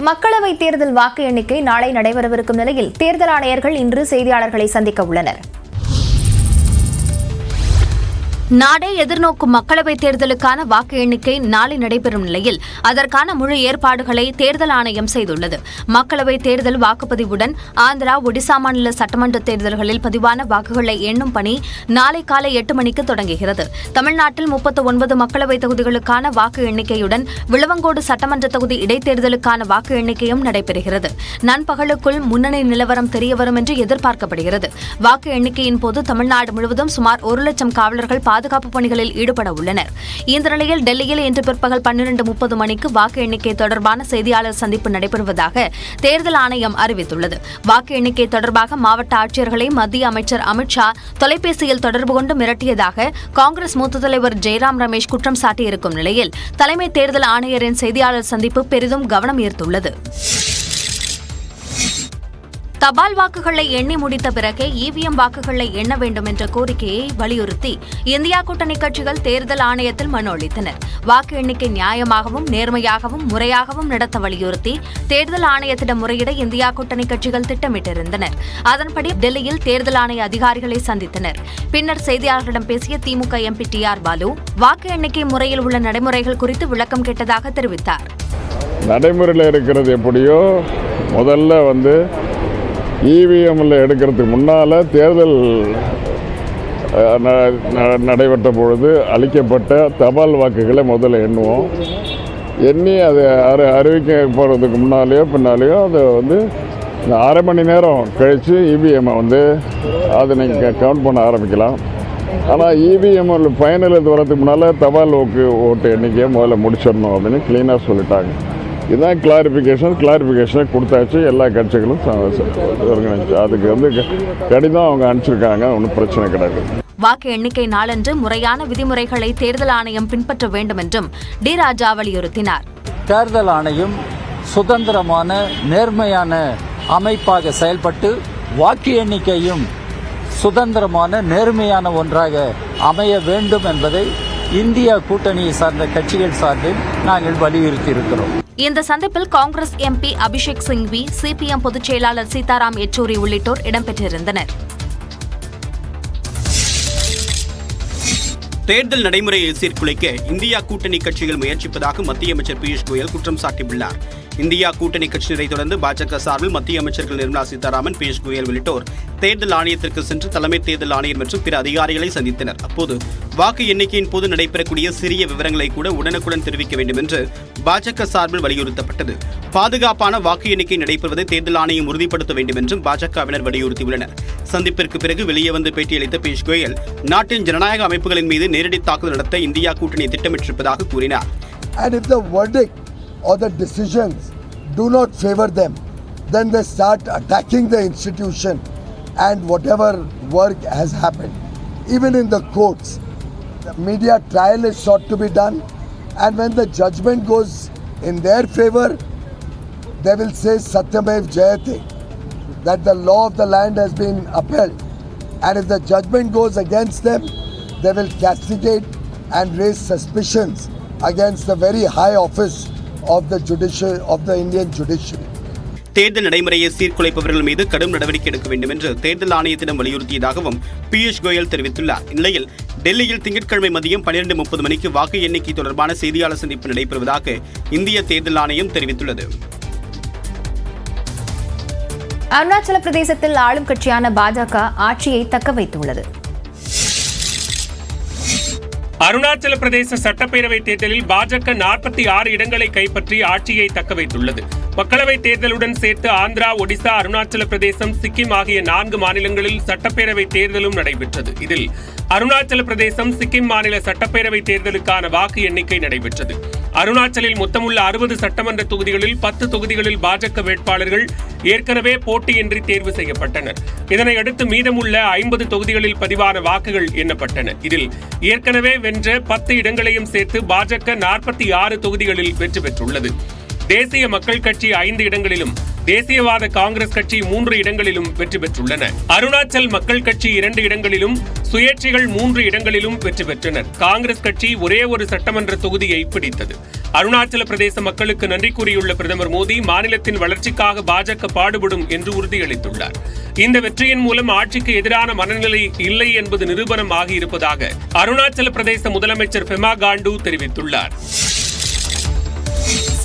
மக்களவைத் தேர்தல் வாக்கு எண்ணிக்கை நாளை நடைபெறவிருக்கும் நிலையில் தேர்தல் ஆணையர்கள் இன்று செய்தியாளர்களை சந்திக்க உள்ளனர். நாடே எதிர்நோக்கும் மக்களவைத் தேர்தலுக்கான வாக்கு எண்ணிக்கை நாளை நடைபெறும் நிலையில் அதற்கான முழு ஏற்பாடுகளை தேர்தல் ஆணையம் செய்துள்ளது. மக்களவைத் தேர்தல் வாக்குப்பதிவுடன் ஆந்திரா, ஒடிசா மாநில சட்டமன்ற தேர்தல்களில் பதிவான வாக்குகளை எண்ணும் பணி நாளை காலை 8 மணிக்கு தொடங்குகிறது. தமிழ்நாட்டில் 39 மக்களவைத் தொகுதிகளுக்கான வாக்கு எண்ணிக்கையுடன் விளவங்கோடு சட்டமன்ற தொகுதி இடைத்தேர்தலுக்கான வாக்கு எண்ணிக்கையும் நடைபெறுகிறது. நண்பகலுக்குள் முன்னணி நிலவரம் தெரியவரும் என்று எதிர்பார்க்கப்படுகிறது. வாக்கு எண்ணிக்கையின் போது தமிழ்நாடு முழுவதும் சுமார் 1 லட்சம் காவலர்கள் பாதுகாப்பு பணிகளில் ஈடுபட உள்ளனர். இந்த நிலையில் டெல்லியில் இன்று பிற்பகல் 12:30 மணிக்கு வாக்கு எண்ணிக்கை தொடர்பான செய்தியாளர் சந்திப்பு நடைபெறுவதாக தேர்தல் ஆணையம் அறிவித்துள்ளது. வாக்கு எண்ணிக்கை தொடர்பாக மாவட்ட ஆட்சியர்களை மத்திய அமைச்சர் அமித் ஷா தொலைபேசியில் தொடர்பு கொண்டு மிரட்டியதாக காங்கிரஸ் மூத்த தலைவர் ஜெய்ராம் ரமேஷ் குற்றம் சாட்டியிருக்கும் நிலையில் தலைமை தேர்தல் ஆணையரின் செய்தியாளர் சந்திப்பு பெரிதும் கவனம் ஈர்த்துள்ளது. தபால் வாக்குகளை எண்ணி முடித்த பிறகே இவிஎம் வாக்குகளை எண்ண வேண்டும் என்ற கோரிக்கையை வலியுறுத்தி இந்தியா கூட்டணி கட்சிகள் தேர்தல் ஆணையத்தில் மனு அளித்தனர். வாக்கு எண்ணிக்கை நியாயமாகவும் நேர்மையாகவும் முறையாகவும் நடத்த வலியுறுத்தி தேர்தல் ஆணையத்திடம் முறையிட இந்தியா கூட்டணி கட்சிகள் திட்டமிட்டிருந்தனர். அதன்படி டெல்லியில் தேர்தல் ஆணைய அதிகாரிகளை சந்தித்தனர். பின்னர் செய்தியாளர்களிடம் பேசிய திமுக எம்பி TR பாலு வாக்கு எண்ணிக்கை முறையில் உள்ள நடைமுறைகள் குறித்து விளக்கம் கேட்டதாக தெரிவித்தார். நடைமுறையில் இருக்கிறது எப்படியோ முதல்ல இவிஎம்மில் எடுக்கிறதுக்கு முன்னால் தேர்தல் நடைபெற்ற பொழுது அளிக்கப்பட்ட தபால் வாக்குகளை முதல்ல எண்ணுவோம். எண்ணி அதை அறிவிக்க போகிறதுக்கு முன்னாலேயோ பின்னாலேயோ அதை இந்த அரை மணி நேரம் கழித்து இவிஎம்மை அதை நீங்கள் கவுண்ட் பண்ண ஆரம்பிக்கலாம். ஆனால் இவிஎம் ஃபைனல் இது வரதுக்கு முன்னால் தபால் ஓட்டு எண்ணிக்கையை முதல்ல முடிச்சிடணும் அப்படின்னு கிளீனாக சொல்லிட்டாங்க. இதுதான் கிளாரிஃபிகேஷனை கொடுத்தாச்சு. எல்லா கட்சிகளும் அதுக்கு கடிதம் அவங்க அனுப்பிச்சிருக்காங்க. ஒன்றும் பிரச்சனை கிடையாது. வாக்கு எண்ணிக்கை நாளன்று முறையான விதிமுறைகளை தேர்தல் ஆணையம் பின்பற்ற வேண்டும் என்றும் டி ராஜா வலியுறுத்தினார். தேர்தல் ஆணையம் சுதந்திரமான நேர்மையான அமைப்பாக செயல்பட்டு வாக்கு எண்ணிக்கையும் சுதந்திரமான நேர்மையான ஒன்றாக அமைய வேண்டும் என்பதை இந்தியா கூட்டணியை சார்ந்த கட்சிகள் சார்பில் நாங்கள் வலியுறுத்தி இருக்கிறோம். இந்த சந்திப்பில் காங்கிரஸ் எம்பி அபிஷேக் சிங்வி, CPM பொதுச் செயலாளர் சீதாராம் யெச்சூரி உள்ளிட்டோர் இடம்பெற்றிருந்தனர். தேர்தல் நடைமுறையை சீர்குலைக்க இந்தியா கூட்டணி கட்சிகள் முயற்சிப்பதாக மத்திய அமைச்சர் பியூஷ் கோயல் குற்றம் சாட்டியுள்ளார். இந்தியா கூட்டணி கட்சியினரை தொடர்ந்து பாஜக சார்பில் மத்திய அமைச்சர்கள் நிர்மலா சீதாராமன், பியூஷ் கோயல் உள்ளிட்டோர் தேர்தல் ஆணையத்திற்கு சென்று தலைமை தேர்தல் ஆணையர் மற்றும் பிற அதிகாரிகளை சந்தித்தனர். அப்போது வாக்கு எண்ணிக்கையின் போது நடைபெறக்கூடிய சிறிய விவரங்களை கூட உடனுக்குடன் தெரிவிக்க வேண்டும் என்று பாஜக சார்பில் வலியுறுத்தப்பட்டது. பாதுகாப்பான வாக்கு எண்ணிக்கை நடைபெறுவதை தேர்தல் ஆணையம் உறுதிப்படுத்த வேண்டும் என்றும் பாஜகவினர் வலியுறுத்தியுள்ளனர். சந்திப்பிற்கு பிறகு வெளியே வந்து பேட்டியளித்த பியூஷ் கோயல் நாட்டின் ஜனநாயக அமைப்புகளின் மீது நேரடி தாக்குதல் நடத்த இந்தியா கூட்டணி திட்டமிட்டிருப்பதாக கூறினார். Or the decisions do not favor them, then they start attacking the institution and whatever work has happened. Even in the courts, the media trial is sought to be done, and when the judgment goes in their favor, they will say Satyamev Jayate, that the law of the land has been upheld. And if the judgment goes against them, they will castigate and raise suspicions against the very high office of the Indian judiciary. தேர்தல் நடைமுறையை சீர்குலைப்பவர்கள் மீது கடும் நடவடிக்கை எடுக்க வேண்டும் என்று தேர்தல் ஆணையத்திடம் வலியுறுத்தியதாகவும் பியூஷ் கோயல் தெரிவித்துள்ளார். இந்நிலையில் டெல்லியில் திங்கட்கிழமை மதியம் 12:30 மணிக்கு வாக்கு எண்ணிக்கை தொடர்பான செய்தியாளர் சந்திப்பு நடைபெறுவதாக இந்திய தேர்தல் ஆணையம் தெரிவித்துள்ளது. அருணாச்சல பிரதேசத்தில் ஆளும் கட்சியான பாஜக ஆட்சியை தக்க வைத்துள்ளது. அருணாச்சல பிரதேச சட்டப்பேரவை தேர்தலில் பாஜக 46 இடங்களை கைப்பற்றி ஆட்சியை தக்க வைத்துள்ளது. மக்களவைத் தேர்தலுடன் சேர்த்து ஆந்திரா, ஒடிசா, அருணாச்சல பிரதேசம், சிக்கிம் ஆகிய 4 மாநிலங்களில் சட்டப்பேரவை தேர்தலும் நடைபெற்றது. இதில் அருணாச்சல பிரதேசம், சிக்கிம் மாநில சட்டப்பேரவை தேர்தலுக்கான வாக்கு எண்ணிக்கை நடைபெற்றது. அருணாச்சலில் மொத்தமுள்ள 60 சட்டமன்ற தொகுதிகளில் 10 தொகுதிகளில் பாஜக வேட்பாளர்கள் ஏற்கனவே போட்டியின்றி தேர்வு செய்யப்பட்டனர். இதனையடுத்து மீதமுள்ள 50 தொகுதிகளில் பதிவான வாக்குகள் எண்ணப்பட்டன. இதில் ஏற்கனவே வென்ற 10 இடங்களையும் சேர்த்து பாஜக 46 தொகுதிகளில் வெற்றி பெற்றுள்ளது. தேசிய மக்கள் கட்சி 5 இடங்களிலும் தேசியவாத காங்கிரஸ் கட்சி 3 இடங்களிலும் வெற்றி பெற்றுள்ளன. அருணாச்சல் மக்கள் கட்சி 2 இடங்களிலும், சுயேட்சைகள் 3 இடங்களிலும் வெற்றி பெற்றனர். காங்கிரஸ் கட்சி ஒரே ஒரு சட்டமன்ற தொகுதியை பிடித்தது. அருணாச்சல பிரதேச மக்களுக்கு நன்றி கூறியுள்ள பிரதமர் மோடி, மாநிலத்தின் வளர்ச்சிக்காக பாஜக பாடுபடும் என்று உறுதியளித்துள்ளார். இந்த வெற்றியின் மூலம் ஆட்சிக்கு எதிரான மனநிலை இல்லை என்பது நிரூபணம் ஆகியிருப்பதாக அருணாச்சல பிரதேச முதலமைச்சர் பெமா காண்டு தெரிவித்துள்ளார்.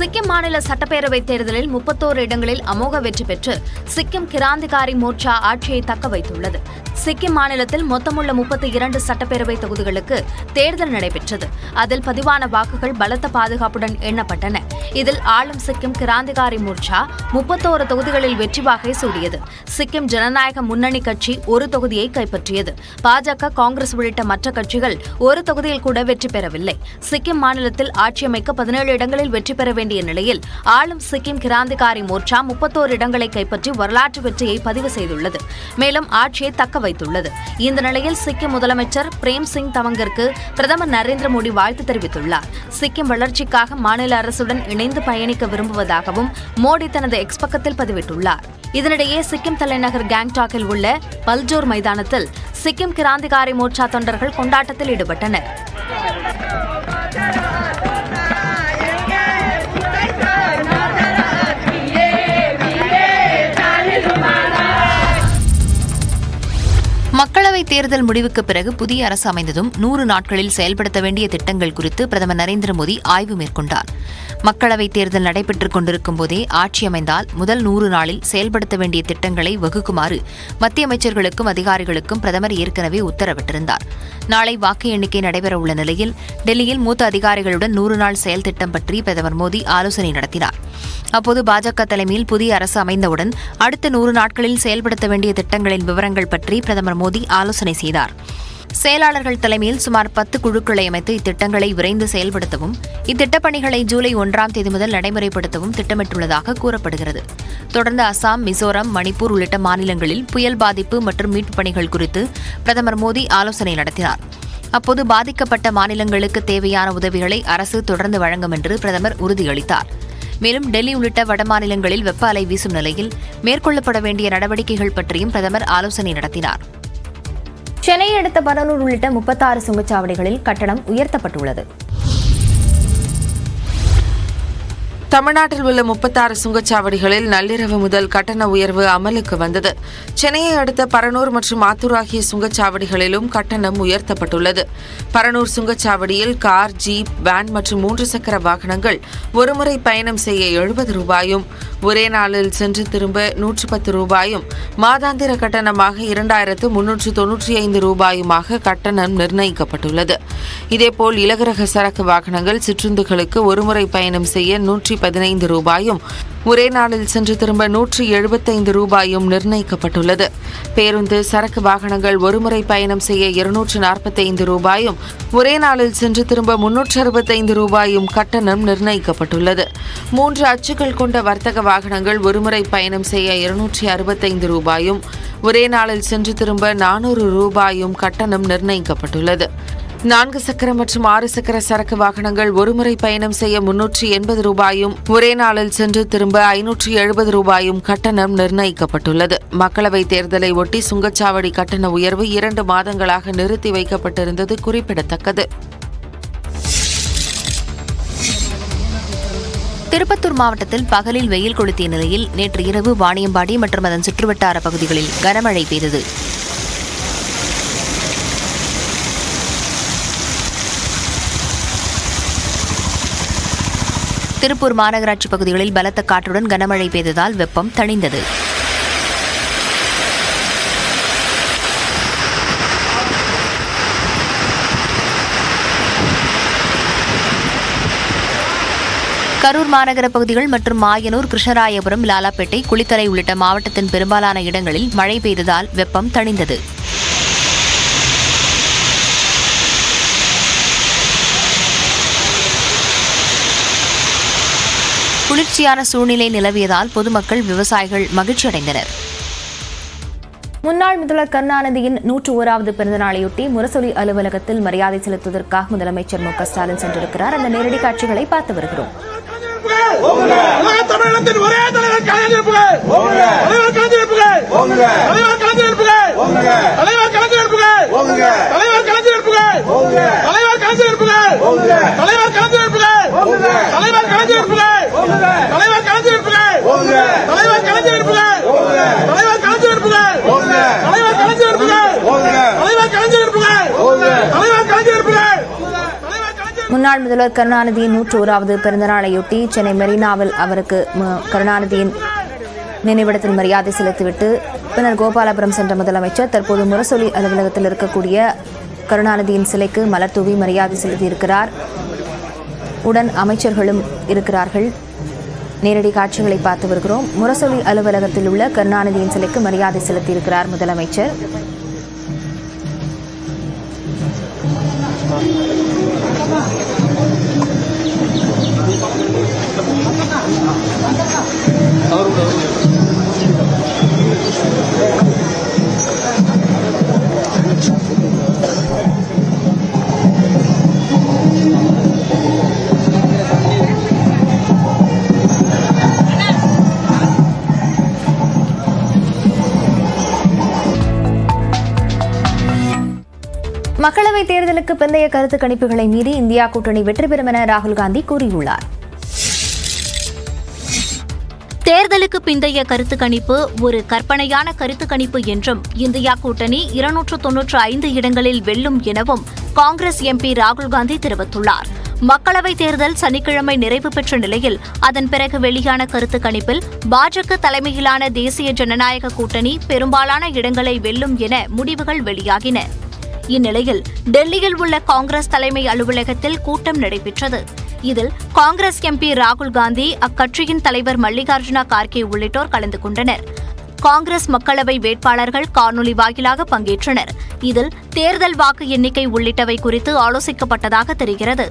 சிக்கிம் மாநில சட்டப்பேரவைத் தேர்தலில் 31 இடங்களில் அமோக வெற்றி பெற்று சிக்கிம் கிராந்திகாரி மோர்ச்சா ஆட்சியை தக்க வைத்துள்ளது. சிக்கிம் மாநிலத்தில் மொத்தமுள்ள 32 சட்டப்பேரவை தொகுதிகளுக்கு தேர்தல் நடைபெற்றது. அதில் பதிவான வாக்குகள் பலத்த பாதுகாப்புடன் எண்ணப்பட்டன. இதில் ஆளும் சிக்கிம் கிராந்திகாரி மோர்ச்சா 31 தொகுதிகளில் வெற்றி வாகை சூடியது. சிக்கிம் ஜனநாயக முன்னணி கட்சி ஒரு தொகுதியை கைப்பற்றியது. பாஜக, காங்கிரஸ் உள்ளிட்ட மற்ற கட்சிகள் ஒரு தொகுதியில் கூட வெற்றி பெறவில்லை. சிக்கிம் மாநிலத்தில் ஆட்சியமைக்க 17 இடங்களில் வெற்றி பெற வேண்டிய நிலையில் ஆளும் சிக்கிம் கிராந்திகாரி மோர்ச்சா 31 இடங்களை கைப்பற்றி வரலாற்று வெற்றியை பதிவு செய்துள்ளது. மேலும் ஆட்சியை தக்க வைத்துள்ளது. இந்த நிலையில் சிக்கிம் முதலமைச்சர் பிரேம் சிங் தவங்கிற்கு பிரதமர் நரேந்திர மோடி வாழ்த்து தெரிவித்துள்ளார். சிக்கிம் வளர்ச்சிக்காக மாநில அரசுடன் இணைந்து பயணிக்க விரும்புவதாகவும் மோடி தனது எக்ஸ் பக்கத்தில் பதிவிட்டுள்ளார். இதனிடையே சிக்கிம் தலைநகர் கேங்டாக்கில் உள்ள பல்ஜோர் மைதானத்தில் சிக்கிம் கிராந்திகாரி மோர்ச்சா தொண்டர்கள் கொண்டாட்டத்தில் ஈடுபட்டனர். மக்களவைத் தேர்தல் முடிவுக்கு பிறகு புதிய அரசு அமைந்ததும் 100 நாட்களில் செயல்படுத்த வேண்டிய திட்டங்கள் குறித்து பிரதமர் நரேந்திர மோடி ஆய்வு மேற்கொண்டார். மக்களவைத் தேர்தல் நடைபெற்றுக் கொண்டிருக்கும் போதே ஆட்சி அமைந்தால் முதல் 100 நாளில் செயல்படுத்த வேண்டிய திட்டங்களை வகுக்குமாறு மத்திய அமைச்சர்களுக்கும் அதிகாரிகளுக்கும் பிரதமர் ஏற்கனவே உத்தரவிட்டிருந்தார். நாளை வாக்கு எண்ணிக்கை நடைபெறவுள்ள நிலையில் டெல்லியில் மூத்த அதிகாரிகளுடன் 100 நாள் செயல் திட்டம் பற்றி பிரதமர் மோடி ஆலோசனை நடத்தினார். அப்போது பாஜக தலைமையில் புதிய அரசு அமைந்தவுடன் அடுத்த 100 நாட்களில் செயல்படுத்த வேண்டிய திட்டங்களின் விவரங்கள் பற்றி பிரதமர் மோடி ஆலோசனை செய்தார். செயலாளர்கள் தலைமையில் சுமார் 10 குழுக்களை அமைத்து இத்திட்டங்களை விரைந்து செயல்படுத்தவும், இத்திட்டப் பணிகளை ஜூலை 1ஆம் தேதி முதல் நடைமுறைப்படுத்தவும் திட்டமிட்டுள்ளதாக கூறப்படுகிறது. தொடர்ந்து அசாம், மிசோரம், மணிப்பூர் உள்ளிட்ட மாநிலங்களில் புயல் பாதிப்பு மற்றும் மீட்புப் பணிகள் குறித்து பிரதமர் மோடி ஆலோசனை நடத்தினார். அப்போது பாதிக்கப்பட்ட மாநிலங்களுக்கு தேவையான உதவிகளை அரசு தொடர்ந்து வழங்கும் என்று பிரதமர் உறுதியளித்தார். மேலும் டெல்லி உள்ளிட்ட வடமாநிலங்களில் வெப்ப அலை வீசும் நிலையில் மேற்கொள்ளப்பட வேண்டிய நடவடிக்கைகள் பற்றியும் பிரதமர் ஆலோசனை நடத்தினார். சென்னையை அடுத்த பரனூர் உள்ளிட்ட 36 சுங்கச்சாவடிகளில் கட்டணம் உயர்த்தப்பட்டுள்ளது. தமிழ்நாட்டில் உள்ள 36 சுங்கச்சாவடிகளில் நள்ளிரவு முதல் கட்டண உயர்வு அமலுக்கு வந்தது. சென்னையை அடுத்த பரனூர் மற்றும் ஆத்தூர் ஆகிய சுங்கச்சாவடிகளிலும் கட்டணம் உயர்த்தப்பட்டுள்ளது. பரனூர் சுங்கச்சாவடியில் கார், ஜீப், வேன் மற்றும் 3 சக்கர வாகனங்கள் ஒருமுறை பயணம் செய்ய 70 ரூபாயும், ஒரே நாளில் சென்று திரும்ப 110 ரூபாயும், மாதாந்திர கட்டணமாக 2395 ரூபாயுமாக கட்டணம் நிர்ணயிக்கப்பட்டுள்ளது. இதேபோல் இலகுரக சரக்கு வாகனங்கள், சிற்றுந்துகளுக்கு ஒருமுறை பயணம் செய்ய 115 ரூபாயும், ஒரே நாளில் சென்று திரும்ப 175 ரூபாயும் நிர்ணயிக்கப்பட்டுள்ளது. பேருந்து, சரக்கு வாகனங்கள் ஒருமுறை பயணம் செய்ய 245 ரூபாயும், ஒரே நாளில் சென்று திரும்ப 365 ரூபாயும் கட்டணம் நிர்ணயிக்கப்பட்டுள்ளது. 3 அச்சுகள் கொண்ட வர்த்தக வாகனங்கள் ஒருமுறை பயணம் செய்ய 265 ரூபாயும், ஒரே நாளில் சென்று திரும்ப 400 ரூபாயும் கட்டணம் நிர்ணயிக்கப்பட்டுள்ளது. 4 சக்கர மற்றும் 6 சக்கர சரக்கு வாகனங்கள் ஒருமுறை பயணம் செய்ய 380 ரூபாயும், ஒரே நாளில் சென்று திரும்ப 570 ரூபாயும் கட்டணம் நிர்ணயிக்கப்பட்டுள்ளது. மக்களவைத் தேர்தலை ஒட்டி சுங்கச்சாவடி கட்டண உயர்வு 2 மாதங்களாக நிறுத்தி வைக்கப்பட்டிருந்தது குறிப்பிடத்தக்கது. திருப்பத்தூர் மாவட்டத்தில் பகலில் வெயில் கொளுத்திய நிலையில் நேற்று இரவு வாணியம்பாடி மற்றும் அதன் சுற்றுவட்டார பகுதிகளில் கனமழை பெய்தது. திருப்பூர் மாநகராட்சி பகுதிகளில் பலத்த காற்றுடன் கனமழை பெய்ததால் வெப்பம் தணிந்தது. கரூர் மாநகர பகுதிகள் மற்றும் மாயனூர், கிருஷ்ணராயபுரம், லாலாப்பேட்டை, குளித்தலை உள்ளிட்ட மாவட்டத்தின் பெரும்பாலான இடங்களில் மழை பெய்ததால் வெப்பம் தணிந்தது. குளிர்ச்சியான சூழ்நிலை நிலவியதால் பொதுமக்கள், விவசாயிகள் மகிழ்ச்சியடைந்தனர். முன்னாள் முதல்வர் கருணாநிதியின் 101வது பிறந்தநாளையொட்டி முரசொலி அலுவலகத்தில் மரியாதை செலுத்துவதற்காக முதலமைச்சர் மு க ஸ்டாலின் சென்றிருக்கிறார். அந்த நேரடி காட்சிகளை பார்த்து வருகிறோம். தலைவர் கலைஞர் புகழ்! தலைவர் கலைஞர் புகழ்! தலைவர் கலைஞர் புகழ்! தலைவர் கலைஞர் புகழ்! தலைவர் கலைஞர் புகழ்! முன்னாள் முதல்வர் கருணாநிதியின் 101வது பிறந்தநாளையொட்டி சென்னை மெரினாவில் அவருக்கு கருணாநிதியின் நினைவிடத்தில் மரியாதை செலுத்திவிட்டு பின்னர் கோபாலபுரம் சென்ற முதலமைச்சர் தற்போது முரசொலி அலுவலகத்தில் இருக்கக்கூடிய கருணாநிதியின் சிலைக்கு மலர் தூவி மரியாதை செலுத்தியிருக்கிறார். உடன் அமைச்சர்களும் இருக்கிறார்கள். நேரடி காட்சிகளை பார்த்து வருகிறோம். முரசொலி அலுவலகத்தில் உள்ள கருணாநிதியின் சிலைக்கு மரியாதை செலுத்தியிருக்கிறார் முதலமைச்சர். மக்களவைத் தேர்தலுக்கு பிந்தைய கருத்து கணிப்புகளை மீறி இந்தியா கூட்டணி வெற்றி பெறும் என ராகுல் காந்தி கூறியுள்ளார். தேர்தலுக்கு பிந்தைய கருத்து கணிப்பு ஒரு கற்பனையான கருத்து கணிப்பு என்றும் இந்தியா கூட்டணி 295 இடங்களில் வெல்லும் எனவும் காங்கிரஸ் எம்பி ராகுல் காந்தி தெரிவித்துள்ளார். மக்களவைத் தேர்தல் சனிக்கிழமை நிறைவு பெற்ற நிலையில் அதன் பிறகு வெளியான கருத்து கணிப்பில் பாஜக தலைமையிலான தேசிய ஜனநாயக கூட்டணி பெரும்பாலான இடங்களை வெல்லும் என முடிவுகள் வெளியாகின. இந்நிலையில் டெல்லியில் உள்ள காங்கிரஸ் தலைமை அலுவலகத்தில் கூட்டம் நடைபெற்றது. இதில் காங்கிரஸ் எம்பி ராகுல் காந்தி, அக்கட்சியின் தலைவர் மல்லிகார்ஜுன கார்கே உள்ளிட்டோர் கலந்து கொண்டனர். காங்கிரஸ் மக்களவை வேட்பாளர்கள் காணொலி வாயிலாக பங்கேற்றனர். இதில் தேர்தல் வாக்கு எண்ணிக்கை உள்ளிட்டவை குறித்து ஆலோசிக்கப்பட்டதாக தெரிகிறது.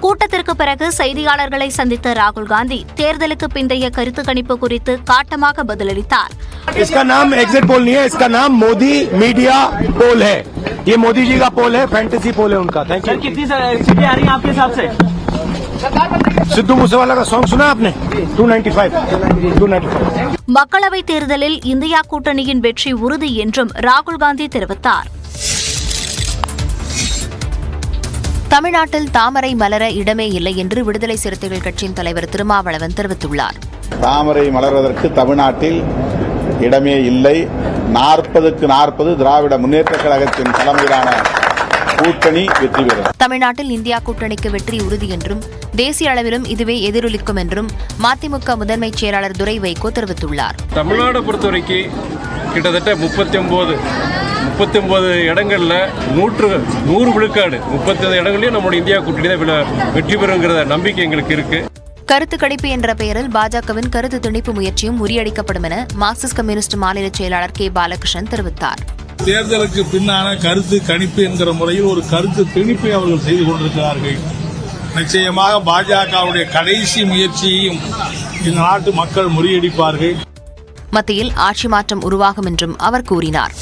கூட்டத்திற்கு பிறகு செய்தியாளர்களை சந்தித்த ராகுல் காந்தி தேர்தலுக்கு பிந்தைய கருத்து கணிப்பு குறித்து காட்டமாக பதிலளித்தார். इसका नाम एग्जिट पोल नहीं है, इसका नाम मोदी मीडिया पोल है. ये मोदी जी का पोल है, फैंटेसी पोल है उनका. Thank you. कितनी सीटें आ रही हैं आपके हिसाब से? सिद्धू मूसेवाला का सॉन्ग सुना आपने? 295. மக்களவைத் தேர்தலில் இந்தியா கூட்டணியின் வெற்றி உறுதி என்றும் ராகுல் காந்தி தெரிவித்தார். தமிழ்நாட்டில் தாமரை மலர இடமே இல்லை என்று விடுதலை சிறுத்தைகள் கட்சியின் தலைவர் திருமாவளவன் தெரிவித்துள்ளார். தாமரை மலர்வதற்கு தமிழ்நாட்டில் இடமே இல்லை. 40க்கு 40 திராவிட முன்னேற்றக் கழகத்தின் தலைமையிலான கூட்டணி வெற்றி பெறும். தமிழ்நாட்டில் இந்தியா கூட்டணிக்கு வெற்றி உறுதி என்றும் தேசிய அளவிலும் இதுவே எதிரொலிக்கும் என்றும் மதிமுக முதன்மை செயலாளர் துரை வைகோ தெரிவித்துள்ளார். தமிழ்நாடு பொறுத்தவரைக்கும் கிட்டத்தட்ட 39 இடங்கள்ல 100 விழுக்காடு 35 இடங்களையும் நம்முடைய இந்தியா கூட்டணி தான் வெற்றி பெறுங்கிற நம்பிக்கை எங்களுக்கு இருக்கு. கருத்து கணிப்பு என்ற பெயரில் பாஜகவின் கருத்து திணிப்பு முயற்சியும் முறியடிக்கப்படும் என மார்க்சிஸ்ட் கம்யூனிஸ்ட் மாநில செயலாளர் கே பாலகிருஷ்ணன் தெரிவித்தார். தேர்தலுக்கு பின்னான கருத்து கணிப்பு என்கிற முறையில் ஒரு கருத்து திணிப்பை அவர்கள் செய்து கொண்டிருக்கிறார்கள். நிச்சயமாக பாஜகவுடைய கடைசி முயற்சியையும் இந்த நாட்டு மக்கள் முறியடிப்பார்கள். மத்தியில் ஆட்சி மாற்றம் உருவாகும் என்றும் அவர் கூறினார்.